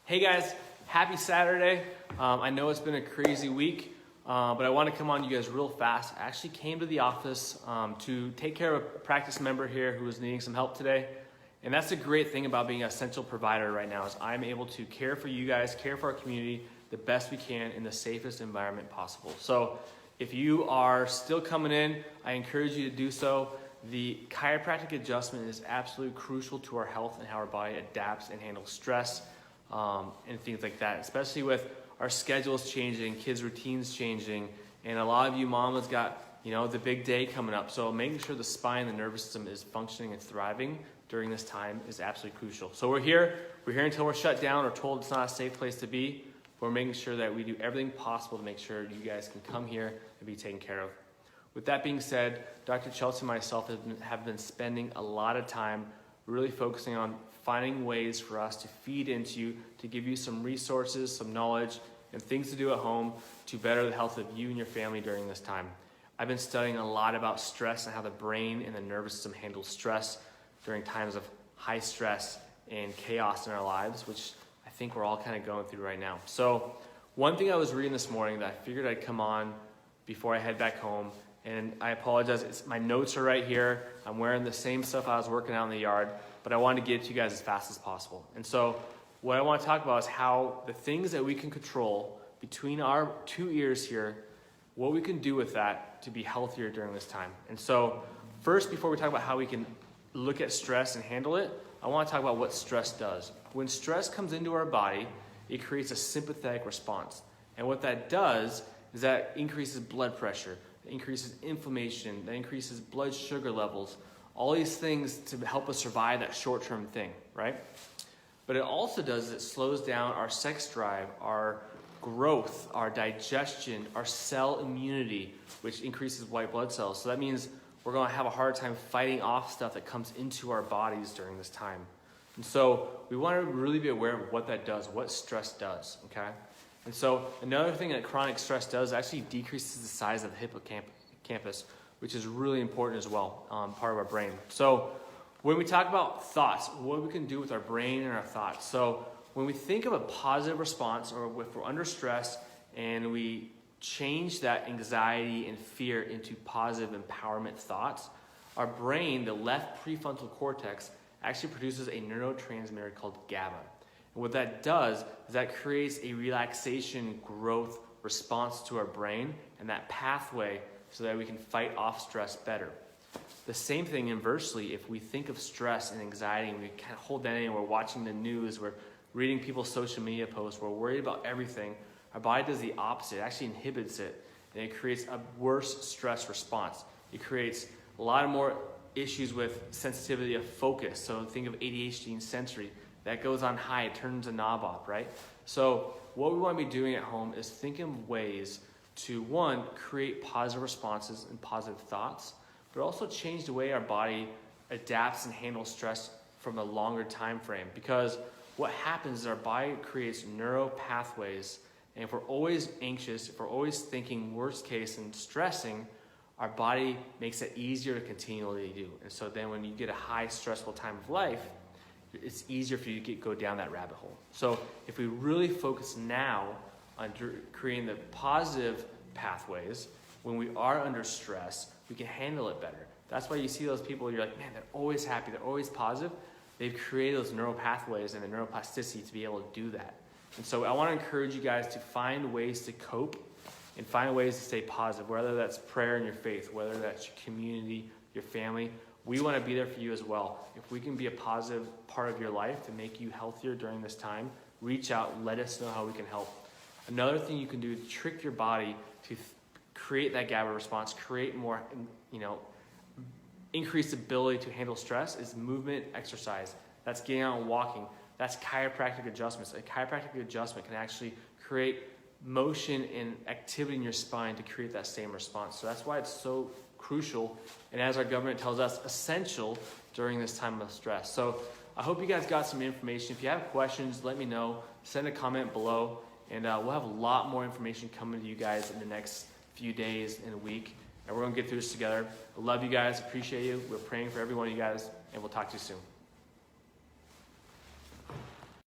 Hey guys, happy Saturday. I know it's been a crazy week, but I want to come on you guys real fast. I actually came to the office to take care of a practice member here who was needing some help today. And that's the great thing about being an essential provider right now is I'm able to care for you guys, care for our community the best we can in the safest environment possible. So if you are still coming in, I encourage you to do so. The chiropractic adjustment is absolutely crucial to our health and how our body adapts and handles stress and things like that, especially with our schedules changing, kids' routines changing, and a lot of you mamas got, the big day coming up. So making sure the spine and the nervous system is functioning and thriving during this time is absolutely crucial. So we're here until we're shut down or told it's not a safe place to be. We're making sure that we do everything possible to make sure you guys can come here and be taken care of. With that being said, Dr. Chelsea and myself have been spending a lot of time really focusing on finding ways for us to feed into you, to give you some resources, some knowledge, and things to do at home to better the health of you and your family during this time. I've been studying a lot about stress and how the brain and the nervous system handle stress during times of high stress and chaos in our lives, which I think we're all kind of going through right now. So one thing I was reading this morning that I figured I'd come on before I head back home, and I apologize, my notes are right here. I'm wearing the same stuff I was working out in the yard, but I wanted to get it to you guys as fast as possible. And so what I want to talk about is how the things that we can control between our two ears here, what we can do with that to be healthier during this time. And so first, before we talk about how we can look at stress and handle it, I want to talk about what stress does. When stress comes into our body, it creates a sympathetic response. And what that does is that increases blood pressure, it increases inflammation, that increases blood sugar levels, all these things to help us survive that short-term thing, right? But it also does, it slows down our sex drive, our growth, our digestion, our cell immunity, which increases white blood cells. So that means we're going to have a hard time fighting off stuff that comes into our bodies during this time. And so we want to really be aware of what that does, what stress does, okay? And so another thing that chronic stress does actually decreases the size of the hippocampus, which is really important as well, part of our brain. So when we talk about thoughts, what we can do with our brain and our thoughts. So when we think of a positive response, or if we're under stress and we change that anxiety and fear into positive empowerment thoughts, our brain, the left prefrontal cortex, actually produces a neurotransmitter called GABA. And what that does is that creates a relaxation growth response to our brain and that pathway so that we can fight off stress better. The same thing inversely, if we think of stress and anxiety and we kind of hold that in, we're watching the news, we're reading people's social media posts, we're worried about everything, our body does the opposite. It actually inhibits it, and it creates a worse stress response. It creates a lot of more issues with sensitivity of focus. So think of ADHD and sensory. That goes on high, it turns a knob off, right? So what we want to be doing at home is thinking of ways to, one, create positive responses and positive thoughts, but also change the way our body adapts and handles stress from a longer time frame. Because what happens is our body creates neural pathways, and if we're always anxious, if we're always thinking worst case and stressing, our body makes it easier to continually do. And so then when you get a high stressful time of life, it's easier for you to go down that rabbit hole. So if we really focus now on creating the positive pathways, when we are under stress, we can handle it better. That's why you see those people, you're like, man, they're always happy, they're always positive. They've created those neural pathways and the neuroplasticity to be able to do that. And so I want to encourage you guys to find ways to cope and find ways to stay positive, whether that's prayer and your faith, whether that's your community, your family. We want to be there for you as well. If we can be a positive part of your life to make you healthier during this time, reach out, let us know how we can help. Another thing you can do to trick your body to create that GABA response, create more, increased ability to handle stress is movement, exercise. That's getting out and walking. That's chiropractic adjustments. A chiropractic adjustment can actually create motion and activity in your spine to create that same response. So that's why it's so crucial, and as our government tells us, essential during this time of stress. So I hope you guys got some information. If you have questions, let me know. Send a comment below, and we'll have a lot more information coming to you guys in the next few days and a week, and we're going to get through this together. I love you guys. Appreciate you. We're praying for every one of you guys, and we'll talk to you soon.